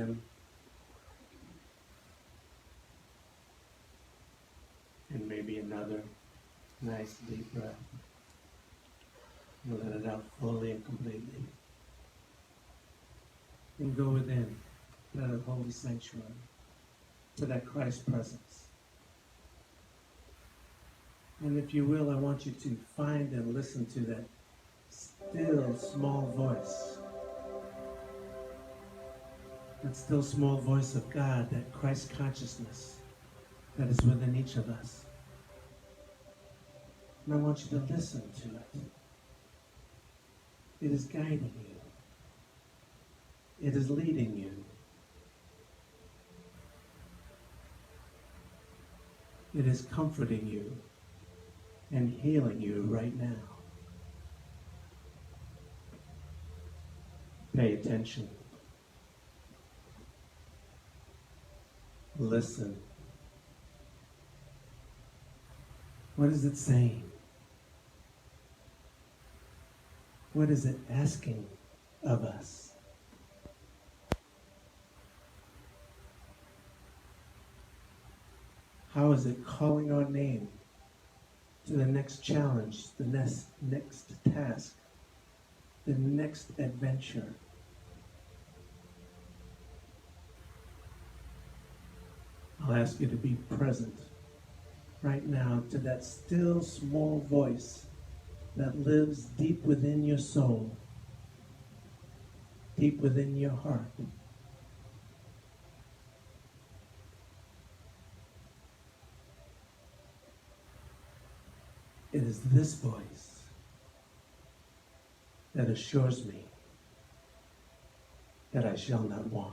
in and maybe another nice deep breath. And let it out fully and completely. And go within that holy sanctuary to that Christ presence. And if you will, I want you to find and listen to that still small voice. That still small voice of God, that Christ consciousness that is within each of us. And I want you to listen to it. It is guiding you. It is leading you. It is comforting you and healing you right now. Pay attention. Listen. What is it saying? What is it asking of us? How is it calling our name to the next challenge, the next task, the next adventure? I'll ask you to be present right now to that still small voice that lives deep within your soul, deep within your heart. It is this voice that assures me that I shall not want.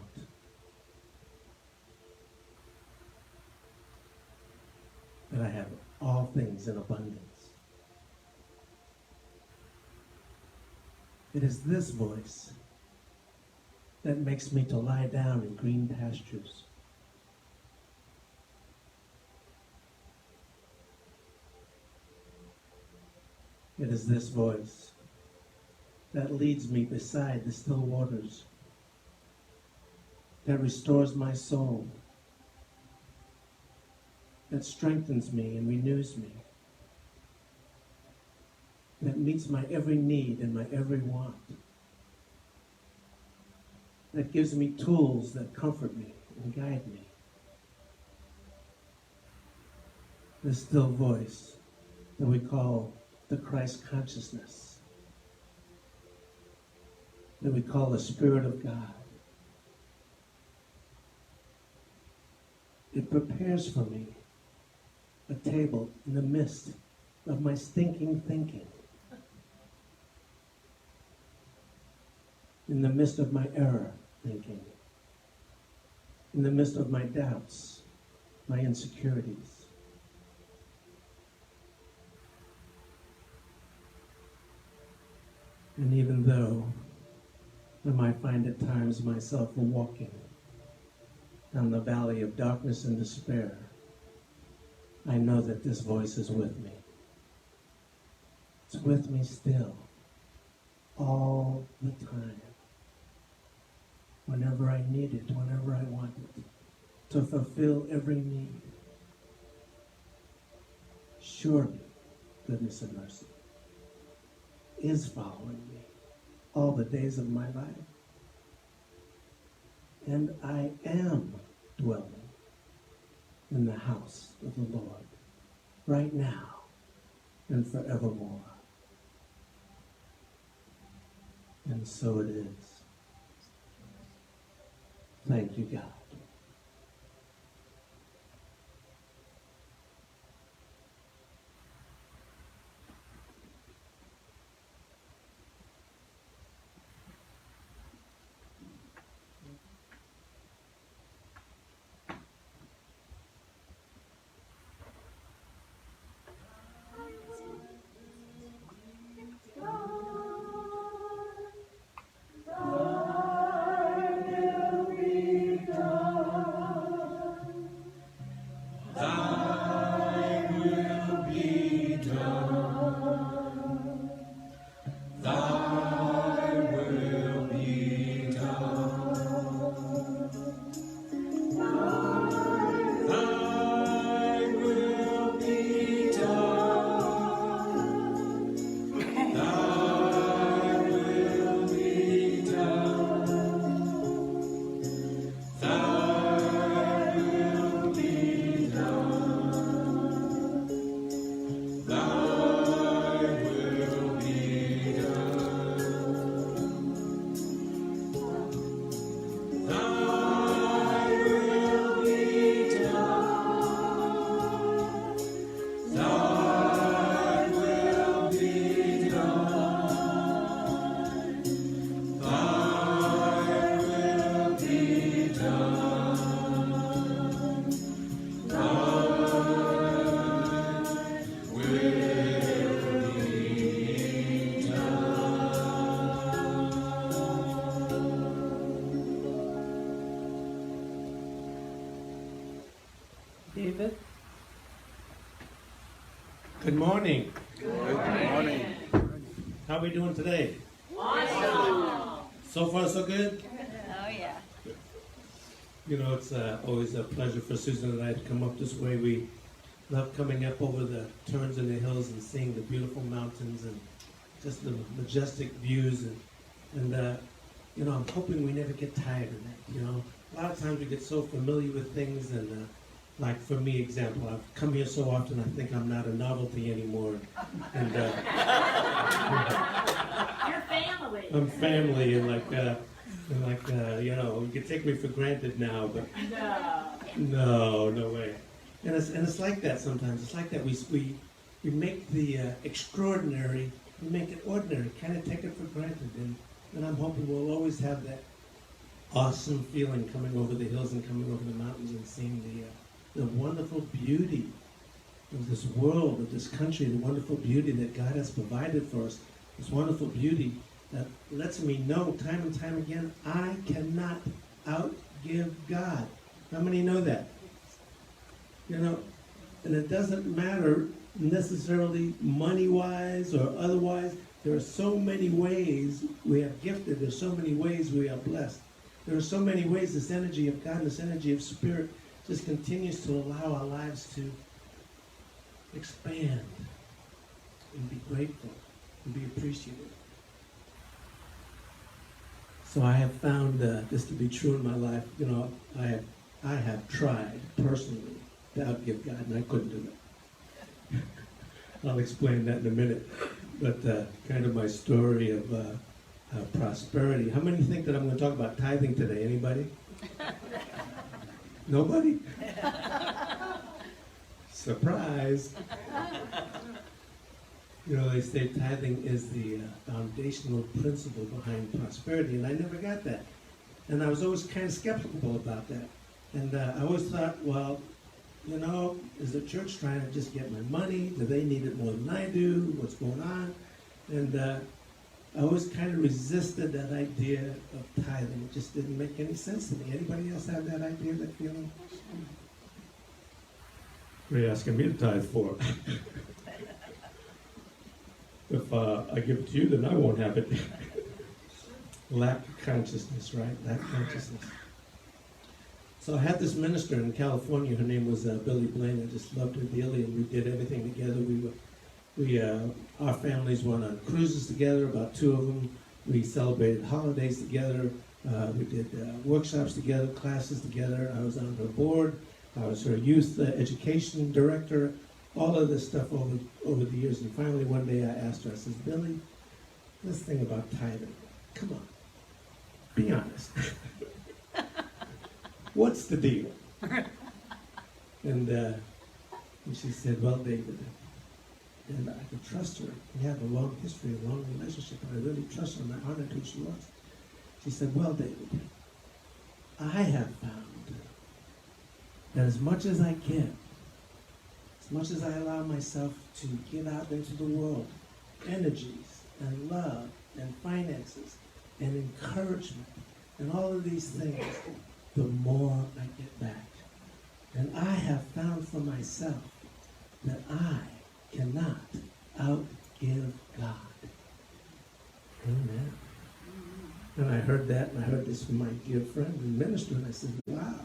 That I have all things in abundance. It is this voice that makes me to lie down in green pastures. It is this voice that leads me beside the still waters, that restores my soul, that strengthens me and renews me, that meets my every need and my every want, that gives me tools that comfort me and guide me. This still voice that we call the Christ consciousness, that we call the Spirit of God. It prepares for me a table in the midst of my stinking thinking, in the midst of my error thinking, in the midst of my doubts, my insecurities. And even though I might find at times myself walking down the valley of darkness and despair, I know that this voice is with me. It's with me still, all the time. Whenever I need it, whenever I want it, to fulfill every need. Surely, goodness and mercy is following me all the days of my life. And I am dwelling in the house of the Lord right now and forevermore. And so it is. Thank you, God. Thy will be done. David? Good morning. Good morning. How are we doing today? Awesome. So far, so good? Oh, yeah. You know, it's always a pleasure for Susan and I to come up this way. We love coming up over the turns in the hills and seeing the beautiful mountains and just the majestic views. And you know, I'm hoping we never get tired of that, you know. A lot of times we get so familiar with things and like for me, example, I've come here so often I think I'm not a novelty anymore. And Your family. I'm family and you know, you can take me for granted now, but no way. And it's like that sometimes. It's like that we make the extraordinary, we make it ordinary, kind of take it for granted. And I'm hoping we'll always have that awesome feeling coming over the hills and coming over the mountains and seeing the wonderful beauty of this world, of this country, the wonderful beauty that God has provided for us, this wonderful beauty that lets me know time and time again, I cannot outgive God. How many know that? You know, and it doesn't matter necessarily money-wise or otherwise. There are so many ways we are gifted. There's so many ways we are blessed. There are so many ways this energy of God, this energy of Spirit just continues to allow our lives to expand and be grateful and be appreciative. So I have found this to be true in my life. You know, I have tried personally to outgive God, and I couldn't do it. I'll explain that in a minute. But kind of my story of prosperity. How many think that I'm going to talk about tithing today? Anybody? Nobody? Surprise! You know, they say tithing is the foundational principle behind prosperity, and I never got that. And I was always kind of skeptical about that. And I always thought, well, you know, is the church trying to just get my money? Do they need it more than I do? What's going on? And I always kind of resisted that idea of tithing. It just didn't make any sense to me. Anybody else have that idea, that feeling? What are you asking me to tithe for? If I give it to you, then I won't have it. Lack of consciousness, right? Lack of consciousness. So I had this minister in California. Her name was Billy Blaine. I just loved her dearly, and we did everything together. Our families went on cruises together, about 2 of them. We celebrated holidays together. We did workshops together, classes together. I was on her board. I was her youth education director. All of this stuff over the years. And finally, one day I asked her, I said, Billy, this thing about tithing, come on, be honest. What's the deal? And she said, well, David, and I could trust her. We have a long history, a long relationship, and I really trust her, and I honored who she was. She said, well, David, I have found that as much as I give, as much as I allow myself to give out into the world, energies and love and finances and encouragement and all of these things, the more I get back. And I have found for myself that I cannot outgive God. Amen. And I heard that, and I heard this from my dear friend and minister, and I said, wow,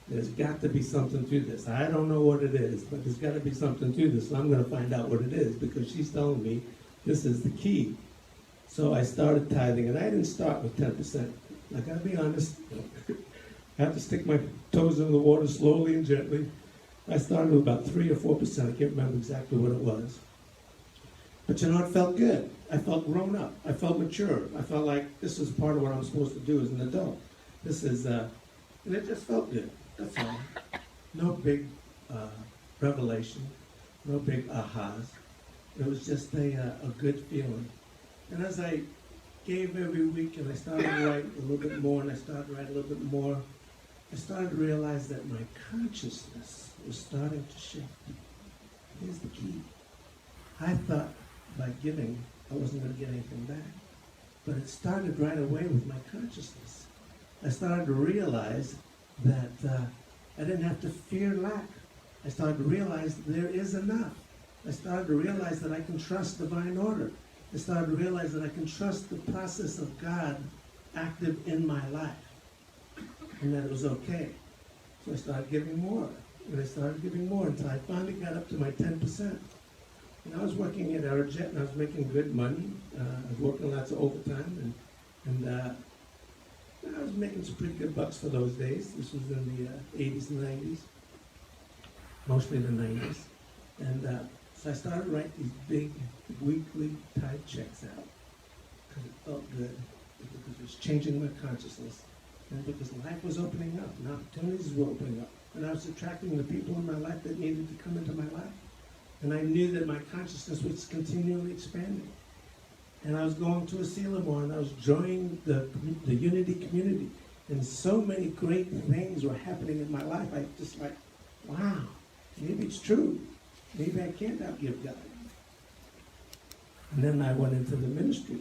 there's got to be something to this. I don't know what it is, but there's got to be something to this. So I'm going to find out what it is, because she's telling me this is the key. So I started tithing, and I didn't start with 10%. I got to be honest. I have to stick my toes in the water slowly and gently. I started with about 3 or 4%. I can't remember exactly what it was. But you know, it felt good. I felt grown up. I felt mature. I felt like this is part of what I'm supposed to do as an adult. This is, and it just felt good. That's all. No big revelation. No big ahas. It was just a good feeling. And as I gave every week, and I started to write a little bit more, and I started to write a little bit more, I started to realize that my consciousness was starting to shift. Here's the key. I thought by giving, I wasn't going to get anything back. But it started right away with my consciousness. I started to realize that I didn't have to fear lack. I started to realize there is enough. I started to realize that I can trust divine order. I started to realize that I can trust the process of God active in my life, and that it was okay. So I started giving more, and I started giving more until I finally got up to my 10%. And I was working at Aerojet, and I was making good money. I was working lots of overtime, and I was making some pretty good bucks for those days. This was in the 80s and 90s, mostly the 90s. And so I started writing these big weekly type checks out because it felt good, because it was changing my consciousness, and because life was opening up, and opportunities were opening up, and I was attracting the people in my life that needed to come into my life. And I knew that my consciousness was continually expanding. And I was going to a Selamore, and I was joining the Unity community. And so many great things were happening in my life. I just like, wow, maybe it's true. Maybe I can't outgive God. And then I went into the ministry.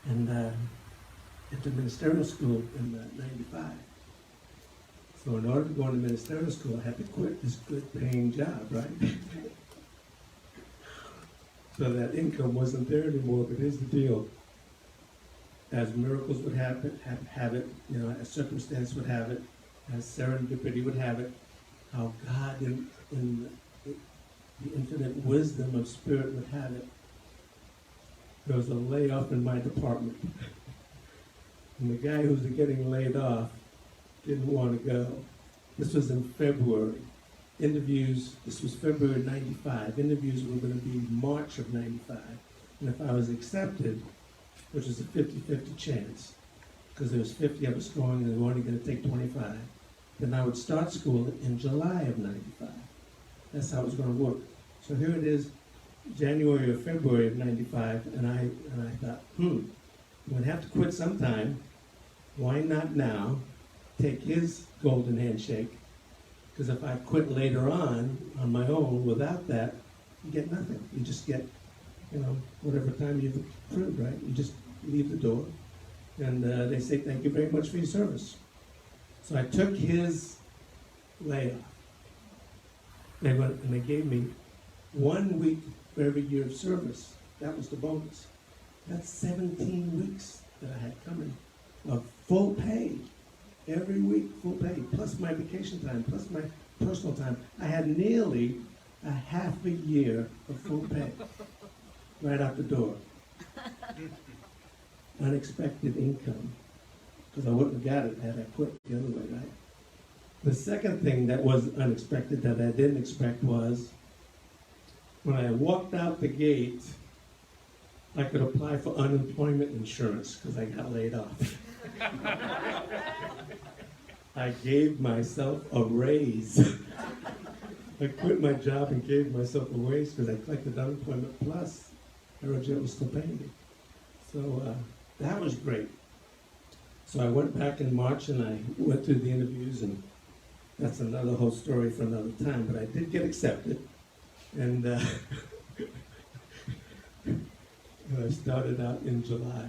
And at the ministerial school in 95. So in order to go into ministerial school, I had to quit this good paying job, right? So that income wasn't there anymore, but here's the deal. As miracles would have it, as circumstance would have it, as serendipity would have it, how God in the infinite wisdom of spirit would have it, there was a layoff in my department. And the guy who was getting laid off didn't want to go. This was in February. Interviews, this was February 95. Interviews were going to be March of 95. And if I was accepted, which was a 50-50 chance, because there was 50 of us going and they were only going to take 25, then I would start school in July of 95. That's how it was going to work. So here it is, January or February of 95, and I thought, I'm going to have to quit sometime. Why not now? Take his golden handshake, because if I quit later on my own without that, you get nothing. You just get, whatever time you've approved, right? You just leave the door, and they say thank you very much for your service. So I took his layoff. And they gave me 1 week for every year of service. That was the bonus. That's 17 weeks that I had coming of full pay. Every week, full pay, plus my vacation time, plus my personal time. I had nearly a half a year of full pay right out the door. Unexpected income, because I wouldn't have got it had I quit the other way, right? The second thing that was unexpected that I didn't expect was when I walked out the gate, I could apply for unemployment insurance because I got laid off. I gave myself a raise. I quit my job and gave myself a raise because I collected unemployment plus Aerojet was still paying me. So that was great. So I went back in March and I went through the interviews, and that's another whole story for another time, but I did get accepted. And I started out in July.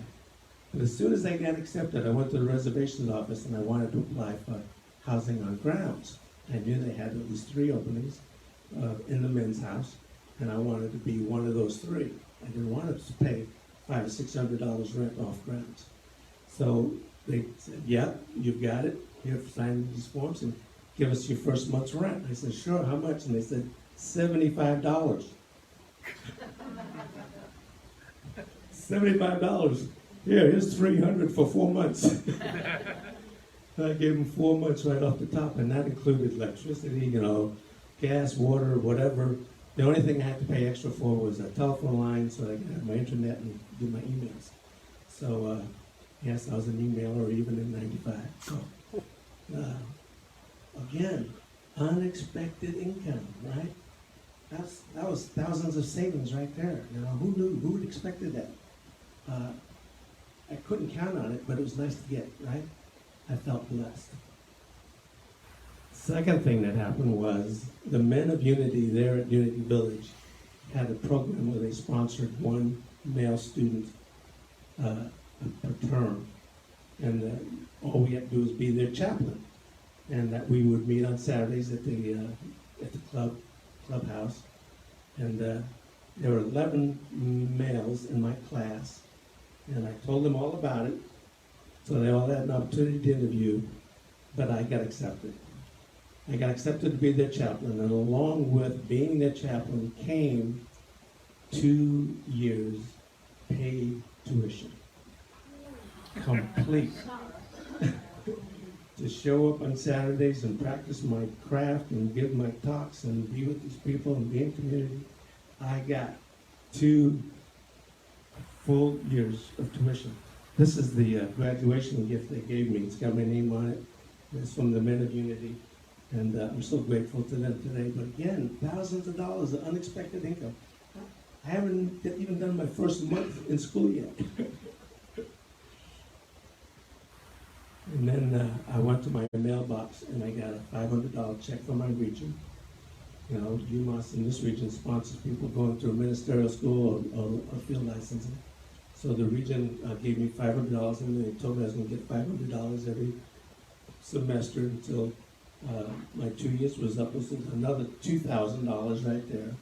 But as soon as I got accepted, I went to the reservations office and I wanted to apply for housing on grounds. I knew they had at least 3 openings in the men's house, and I wanted to be one of those 3. I didn't want to pay $500 or $600 rent off grounds. So they said, yeah, you've got it. Here, sign these forms and give us your first month's rent. I said, sure, how much? And they said, $75. $75. Here's $300 for 4 months. I gave them 4 months right off the top, and that included electricity, gas, water, whatever. The only thing I had to pay extra for was a telephone line so I could have my internet and do my emails. So, yes, I was an emailer even in 95. So, again, unexpected income, right? That was thousands of savings right there. Who knew? Who would expected that? I couldn't count on it, but it was nice to get, right? I felt blessed. Second thing that happened was the Men of Unity there at Unity Village had a program where they sponsored one male student per term. And all we had to do was be their chaplain. and that we would meet on Saturdays at the clubhouse. And there were 11 males in my class, and I told them all about it, so they all had an opportunity to interview, but I got accepted. I got accepted to be their chaplain, and along with being their chaplain came 2 years paid tuition. Complete. To show up on Saturdays and practice my craft and give my talks and be with these people and be in community. I got 2 full years of tuition. This is the graduation gift they gave me. It's got my name on it. It's from the Men of Unity. And I'm so grateful to them today. But again, thousands of dollars of unexpected income. I haven't even done my first month in school yet. And then I went to my mailbox and I got a $500 check from my region. You know, UMass in this region sponsors people going through a ministerial school or field licensing. So the region gave me $500, and they told me I was going to get $500 every semester until my 2 years was up. It was another $2,000 right there.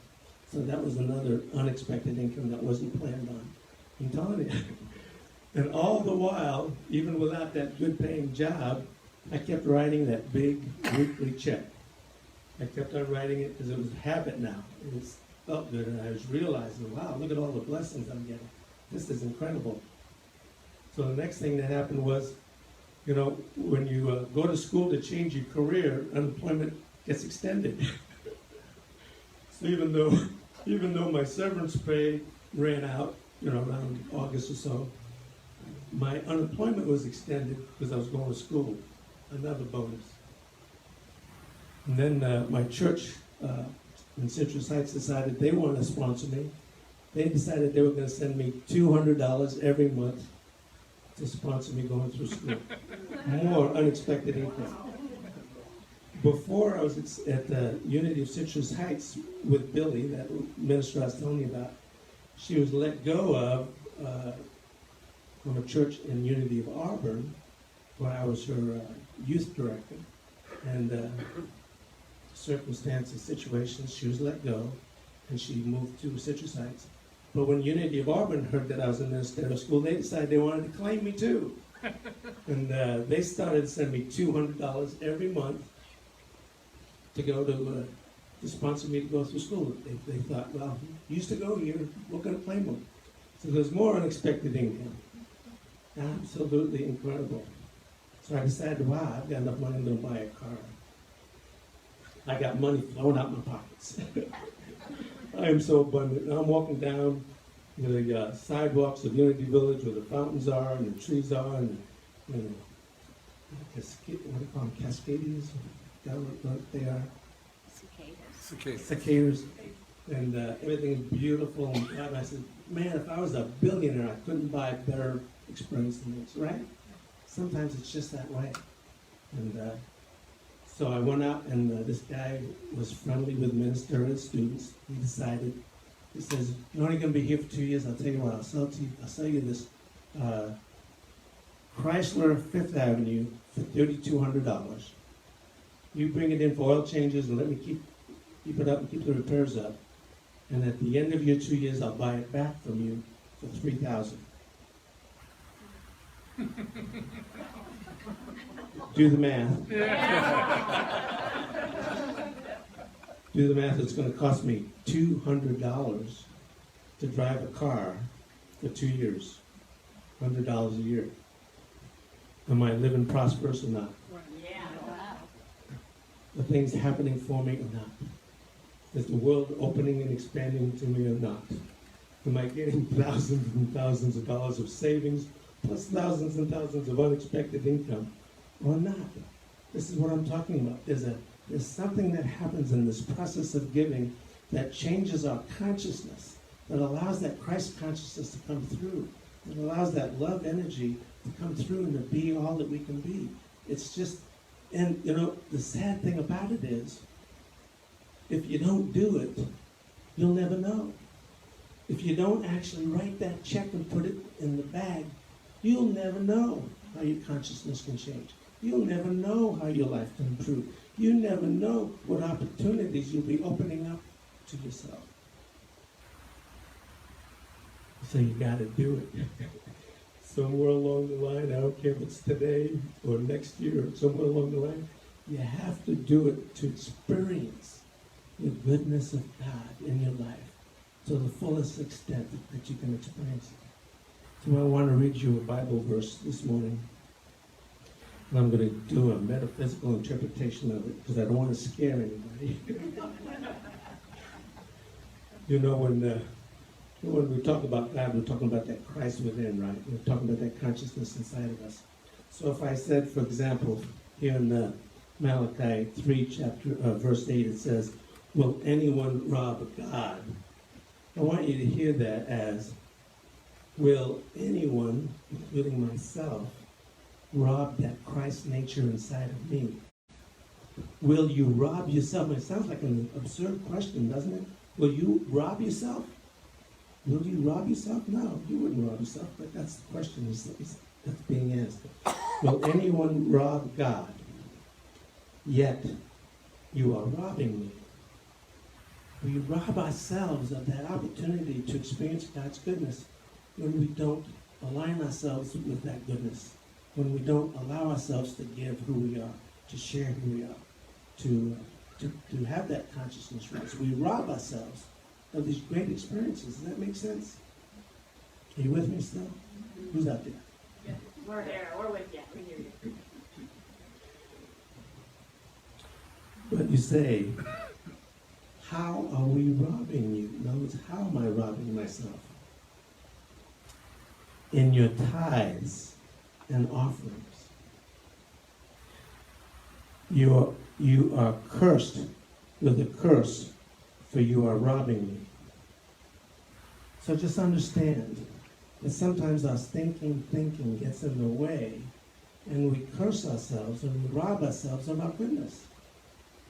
So that was another unexpected income that wasn't planned on. I'm telling you. And all the while, even without that good paying job, I kept writing that big weekly check. I kept on writing it because it was a habit now. It felt good, and I was realizing, wow, look at all the blessings I'm getting. This is incredible. So the next thing that happened was, you know, when you go to school to change your career, unemployment gets extended. So even though my severance pay ran out, you know, around August or so, my unemployment was extended because I was going to school. Another bonus. And then my church in Citrus Heights decided they want to sponsor me. They decided they were going to send me $200 every month to sponsor me going through school. More unexpected income. Before I was at the Unity of Citrus Heights with Billy, that minister I was telling you about, she was let go of from a church in Unity of Auburn, where I was her youth director. And circumstances, situations, she was let go, and she moved to Citrus Heights. But when Unity of Auburn heard that I was in ministerial school, they decided they wanted to claim me too. And they started to send me $200 every month to go to sponsor me to go through school. They thought, well, you used to go here, we're going to claim them. So there's more unexpected income. Absolutely incredible. So I decided, wow, I've got enough money to buy a car. I got money flowing out my pockets. I am so abundant. I'm walking down the sidewalks of Unity Village where the fountains are and the trees are and what do you call them, cascadias? Is that what they are? Cicadas. And everything is beautiful. And I said, man, if I was a billionaire, I couldn't buy a better experience than this, right? Sometimes it's just that way. And so I went out, and this guy was friendly with ministerial students. He says, you're only going to be here for 2 years. I'll tell you what, I'll sell you this Chrysler Fifth Avenue for $3,200. You bring it in for oil changes and let me keep it up and keep the repairs up. And at the end of your 2 years, I'll buy it back from you for $3,000. Do the math. Do the math. It's going to cost me $200 to drive a car for 2 years. $100 a year. Am I living prosperous or not? Yeah. The things happening for me or not? Is the world opening and expanding to me or not? Am I getting thousands and thousands of dollars of savings, plus thousands and thousands of unexpected income, or not? This is what I'm talking about. There's something that happens in this process of giving that changes our consciousness, that allows that Christ consciousness to come through, that allows that love energy to come through and to be all that we can be. It's just, and you know, the sad thing about it is, if you don't do it, you'll never know. If you don't actually write that check and put it in the bag, you'll never know how your consciousness can change. You'll never know how your life can improve. You never know what opportunities you'll be opening up to yourself. So you got to do it. Somewhere along the line, I don't care if it's today or next year or somewhere along the line, you have to do it to experience the goodness of God in your life to the fullest extent that you can experience it. So I want to read you a Bible verse this morning. And I'm going to do a metaphysical interpretation of it because I don't want to scare anybody. When we talk about God, we're talking about that Christ within, right? We're talking about that consciousness inside of us. So if I said, for example, here in the Malachi 3, verse 8, it says, will anyone rob God? I want you to hear that as, will anyone, including myself, rob that Christ nature inside of me? Will you rob yourself? It sounds like an absurd question, doesn't it? Will you rob yourself? Will you rob yourself? No, you wouldn't rob yourself, but that's the question that's being asked. Will anyone rob God? Yet you are robbing me. We rob ourselves of that opportunity to experience God's goodness when we don't align ourselves with that goodness, when we don't allow ourselves to give who we are, to share who we are, to have that consciousness rise. We rob ourselves of these great experiences. Does that make sense? Are you with me still? Who's out there? Yeah, we're here. We're with you. We hear you. But you say, how are we robbing you? In other words, how am I robbing myself? In your tithes and offerings. You are cursed with a curse, for you are robbing me. So just understand that sometimes our thinking gets in the way, and we curse ourselves and we rob ourselves of our goodness.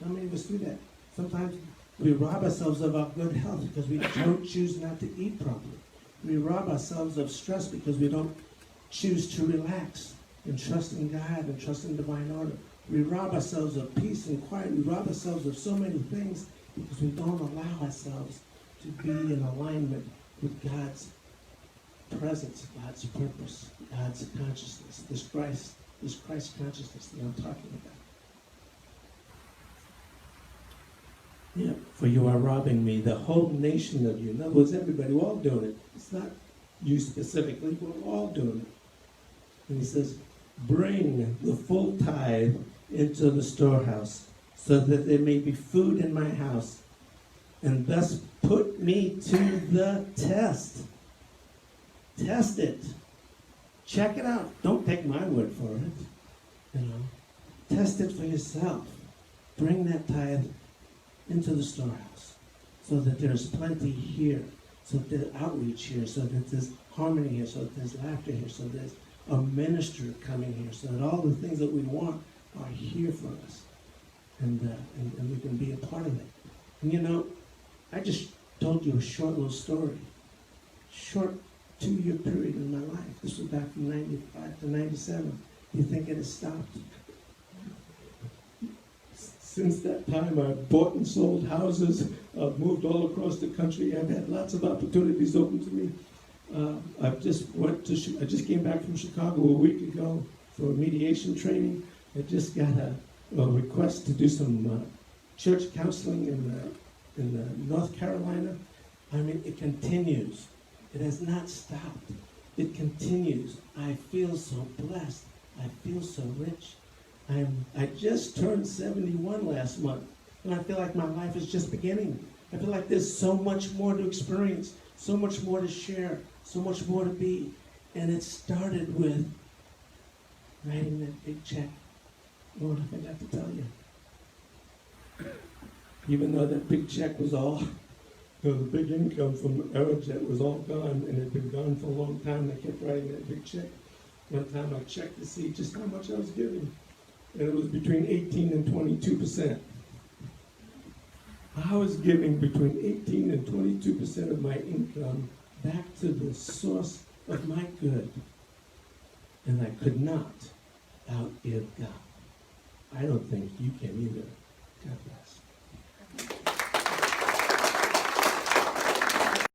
How many of us do that? Sometimes we rob ourselves of our good health because we don't choose not to eat properly. We rob ourselves of stress because we don't choose to relax and trust in God and trust in divine order. We rob ourselves of peace and quiet. We rob ourselves of so many things because we don't allow ourselves to be in alignment with God's presence, God's purpose, God's consciousness, this Christ consciousness that I'm talking about. Yeah, for you are robbing me, the whole nation of you. In other words, everybody, we're all doing it. It's not you specifically, we're all doing it. And he says, bring the full tithe into the storehouse, so that there may be food in my house, and thus put me to the test. Test it. Check it out. Don't take my word for it. Test it for yourself. Bring that tithe into the storehouse, so that there's plenty here, so that there's outreach here, so that there's harmony here, so that there's laughter here, so there's a minister coming here, so that all the things that we want are here for us, and we can be a part of it. And I just told you a short little story, short 2-year period in my life. This was back from 95 to 97. You think it has stopped? Since that time, I've bought and sold houses. I've moved all across the country. I've had lots of opportunities open to me. I just came back from Chicago a week ago for mediation training. I just got a request to do some church counseling in North Carolina. I mean, it continues. It has not stopped. It continues. I feel so blessed. I feel so rich. I just turned 71 last month, and I feel like my life is just beginning. I feel like there's so much more to experience, so much more to share, so much more to be. And it started with writing that big check. Lord, I forgot to tell you. Even though that big check was all, the big income from Aerojet was all gone, and it had been gone for a long time, I kept writing that big check. One time I checked to see just how much I was giving, and it was between 18 and 22%. I was giving between 18 and 22% of my income back to the source of my good. And I outgive God. I don't think you can either. God bless.